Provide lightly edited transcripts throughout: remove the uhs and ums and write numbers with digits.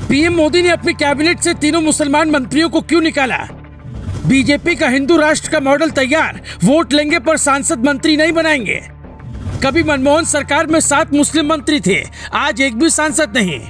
PM Modi ने अपनी cabinet से तीनों मुसलमान मंत्रियों को क्यों निकाला? बीजेपी का हिंदू राष्ट्र का मॉडल तैयार, वोट लेंगे पर सांसद मंत्री नहीं बनाएंगे। कभी मनमोहन सरकार में 7 मुस्लिम मंत्री थे, आज एक भी सांसद नहीं।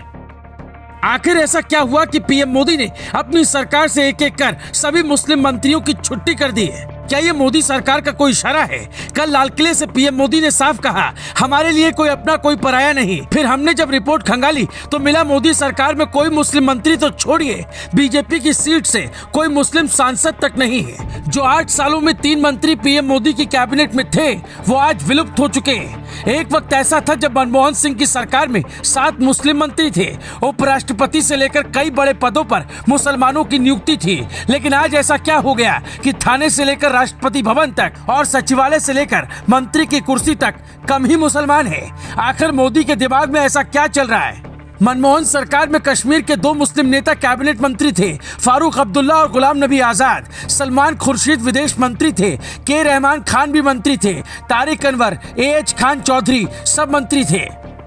आखिर ऐसा क्या हुआ कि पीएम मोदी ने अपनी सरकार से एक एक कर सभी मुस्लिम मंत्रियों की छुट्टी कर दी है? क्या ये मोदी सरकार का कोई इशारा है? कल लाल किले से पीएम मोदी ने साफ कहा, हमारे लिए कोई अपना कोई पराया नहीं। फिर हमने जब रिपोर्ट खंगाली तो मिला मोदी सरकार में कोई मुस्लिम मंत्री तो छोड़िए, बीजेपी की सीट से कोई मुस्लिम सांसद तक नहीं है। जो 8 सालों में 3 मंत्री पीएम मोदी की कैबिनेट में थे वो आज विलुप्त हो चुके हैं। एक वक्त ऐसा था जब मनमोहन सिंह की सरकार में 7 मुस्लिम मंत्री थे, उपराष्ट्रपति से लेकर कई बड़े पदों पर मुसलमानों की नियुक्ति थी। लेकिन आज ऐसा क्या हो गया कि थाने से लेकर राष्ट्रपति भवन तक और सचिवालय से लेकर मंत्री की कुर्सी तक कम ही मुसलमान है? आखिर मोदी के दिमाग में ऐसा क्या चल रहा है? मनमोहन सरकार में कश्मीर के 2 मुस्लिम नेता कैबिनेट मंत्री थे, फारूक अब्दुल्ला और गुलाम नबी आजाद। सलमान खुर्शीद विदेश मंत्री थे, के रहमान खान भी मंत्री थे, तारिक अनवर, एएच खान चौधरी सब मंत्री थे।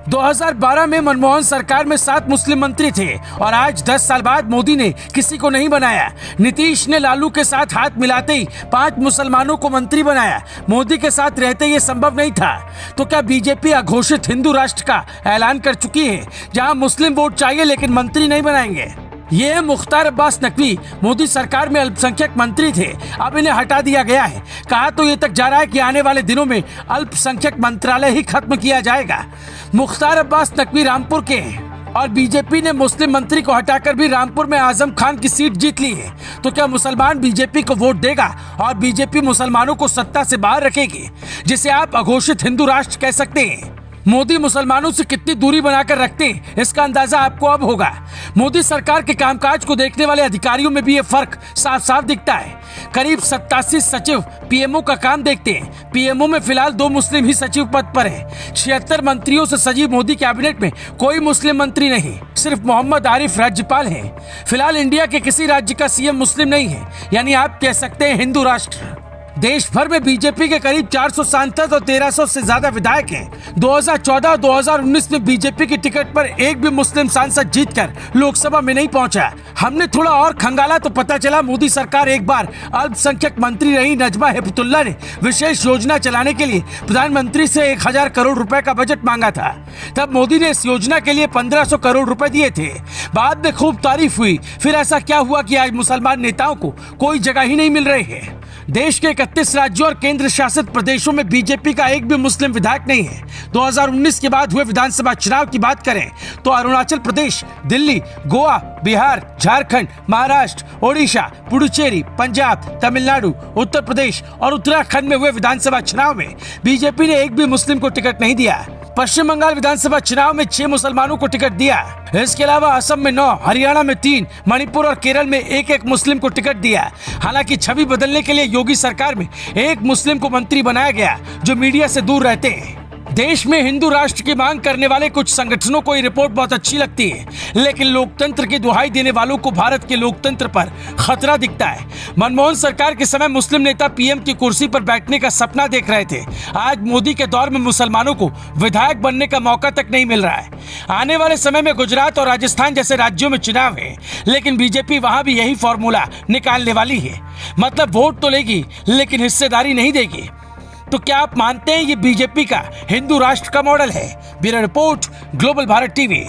2012 में मनमोहन सरकार में 7 मुस्लिम मंत्री थे और आज 10 साल बाद मोदी ने किसी को नहीं बनाया। नीतीश ने लालू के साथ हाथ मिलाते ही 5 मुसलमानों को मंत्री बनाया। मोदी के साथ रहते ये संभव नहीं था। तो क्या बीजेपी अघोषित हिंदू राष्ट्र का ऐलान कर चुकी है, जहां मुस्लिम वोट चाहिए लेकिन मंत्री नहीं बनाएंगे? ये है मुख्तार अब्बास नकवी, मोदी सरकार में अल्पसंख्यक मंत्री थे, अब इन्हें हटा दिया गया है। कहा तो ये तक जा रहा है कि आने वाले दिनों में अल्पसंख्यक मंत्रालय ही खत्म किया जाएगा। मुख्तार अब्बास नकवी रामपुर के हैं और बीजेपी ने मुस्लिम मंत्री को हटाकर भी रामपुर में आजम खान की सीट जीत ली है। तो क्या मुसलमान बीजेपी को वोट देगा और बीजेपी मुसलमानों को सत्ता से बाहर रखेगी, जिसे आप अघोषित हिंदू राष्ट्र कह सकते हैं? मोदी मुसलमानों से कितनी दूरी बनाकर रखते हैं, इसका अंदाजा आपको अब होगा। मोदी सरकार के कामकाज को देखने वाले अधिकारियों में भी ये फर्क साफ साफ दिखता है। करीब 87 सचिव पीएमओ का काम देखते हैं। पीएमओ में फिलहाल 2 मुस्लिम ही सचिव पद पर हैं। 76 मंत्रियों से सजी मोदी कैबिनेट में कोई मुस्लिम मंत्री नहीं, सिर्फ मोहम्मद आरिफ राज्यपाल हैं। फिलहाल इंडिया के किसी राज्य का सीएम मुस्लिम नहीं है, यानी आप कह सकते हैं हिंदू राष्ट्र। देश भर में बीजेपी के करीब 400 सांसद और 1300 से ज्यादा विधायक हैं। 2014 और 2019 में बीजेपी की टिकट पर एक भी मुस्लिम सांसद जीतकर लोकसभा में नहीं पहुंचा। हमने थोड़ा और खंगाला तो पता चला मोदी सरकार एक बार अल्पसंख्यक मंत्री रही नजमा हेपतुल्ला ने विशेष योजना चलाने के लिए प्रधानमंत्री से 1000 करोड़ रुपए का बजट मांगा था। तब मोदी ने इस योजना के लिए 1500 करोड़ रुपए दिए थे। बाद में खूब तारीफ हुई। फिर ऐसा क्या हुआ कि आज मुसलमान नेताओं को कोई जगह ही नहीं मिल रही है? देश के 31 राज्यों और केंद्र शासित प्रदेशों में बीजेपी का एक भी मुस्लिम विधायक नहीं है। 2019 के बाद हुए विधानसभा चुनाव की बात करें तो अरुणाचल प्रदेश, दिल्ली, गोवा, बिहार, झारखंड, महाराष्ट्र, ओडिशा, पुडुचेरी, पंजाब, तमिलनाडु, उत्तर प्रदेश और उत्तराखंड में हुए विधानसभा चुनाव में बीजेपी ने एक भी मुस्लिम को टिकट नहीं दिया। पश्चिम बंगाल विधानसभा चुनाव में 6 मुसलमानों को टिकट दिया। इसके अलावा असम में 9, हरियाणा में 3, मणिपुर और केरल में एक मुस्लिम को टिकट दिया। हालांकि छवि बदलने के लिए योगी सरकार में एक मुस्लिम को मंत्री बनाया गया जो मीडिया से दूर रहते हैं। देश में हिंदू राष्ट्र की मांग करने वाले कुछ संगठनों को ये रिपोर्ट बहुत अच्छी लगती है, लेकिन लोकतंत्र की दुहाई देने वालों को भारत के लोकतंत्र पर खतरा दिखता है। मनमोहन सरकार के समय मुस्लिम नेता पीएम की कुर्सी पर बैठने का सपना देख रहे थे। आज मोदी के दौर में मुसलमानों को विधायक बनने का मौका तक नहीं मिल रहा है। आने वाले समय में गुजरात और राजस्थान जैसे राज्यों में चुनाव है, लेकिन बीजेपी वहां भी यही फॉर्मूला निकालने वाली है। मतलब वोट तो लेगी लेकिन हिस्सेदारी नहीं देगी। तो क्या आप मानते हैं ये बीजेपी का हिंदू राष्ट्र का मॉडल है? Bureau report, global Bharat TV.